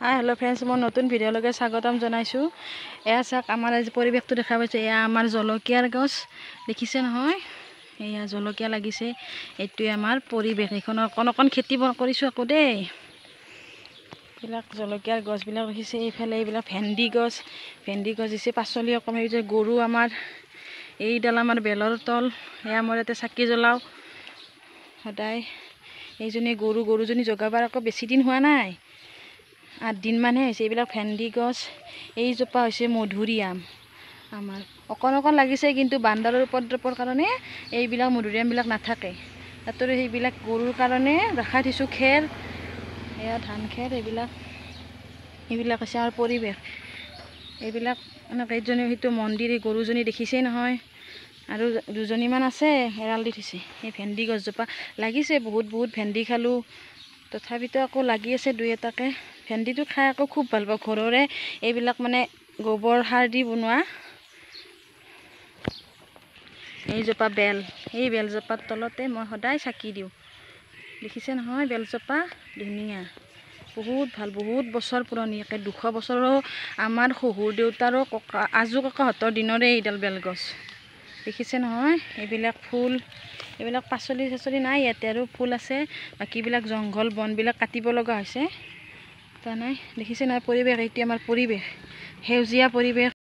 Hi hello' friends, মই নতুন ভিডিঅ'লৈকে স্বাগতম জনাইছোঁ। এয়া চাওক, আমাৰ আজি পৰিৱেশটো দেখা পাইছে। এয়া আমাৰ জলকীয়াৰ গছ দেখিছে নহয়, এয়া জলকীয়া লাগিছে। এইটোৱে আমাৰ পৰিৱেশ। এইখনৰ অকণ খেতি কৰিছোঁ আকৌ দেই। এইবিলাক জলকীয়াৰ গছবিলাক দেখিছে। এইফালে এইবিলাক ভেন্দি গছ দিছে। পাচলি অকণ হেৰি গৰু আমাৰ এইডাল আমাৰ বেলৰ তল। এয়া মই ইয়াতে চাকি জ্বলাওঁ সদায়। এইজনী গৰুজনী জগাবাৰ আকৌ বেছি দিন হোৱা নাই, 8 দিনমানহে হৈছে। এইবিলাক ভেন্দি গছ, এইজোপা হৈছে মধুৰিআম। আমাৰ অকণ লাগিছে, কিন্তু বান্দাৰৰ উপদ্ৰৱৰ কাৰণে এইবিলাক মধুৰিআমবিলাক নাথাকে। তাতোৰে সেইবিলাক গৰুৰ কাৰণে ৰখাই থৈছোঁ খেৰ, এয়া ধান খেৰ। এইবিলাক হৈছে আমাৰ পৰিৱেশ। এইবিলাক এনেকৈ এইজনী সেইটো মন্দিৰ, এই গৰুজনী দেখিছেই নহয়, আৰু দুজনীমান আছে এৰাল দি থৈছে। এই ভেন্দি গছজোপা লাগিছে, বহুত ভেন্দি খালোঁ। তথাপিতো আকৌ লাগি আছে দুই এটাকৈ। ভেন্দিটো খাই আকৌ খুব ভাল পাওঁ, ঘৰৰে এইবিলাক মানে গোবৰ সাৰ দি বনোৱা। এইজোপা বেল, এই বেলজোপাৰ তলতে মই সদায় চাকি দিওঁ। দেখিছে নহয় বেলজোপা, ধুনীয়া, বহুত ভাল, বহুত বছৰ পুৰণি, একে 200 বছৰো আমাৰ শহুৰ দেউতাৰো আজো ককাহঁতৰ দিনৰে এইডাল বেলগছ। দেখিছে নহয়, এইবিলাক ফুল, এইবিলাক পাচলি চাচলি নাই ইয়াতে, আৰু ফুল আছে। বাকীবিলাক জংঘল বনবিলাক কাটিব লগা হৈছে। নাই দেখিছে নহয় পৰিৱেশ। এইটো আমাৰ পৰিৱেশ, সেউজীয়া পৰিৱেশ।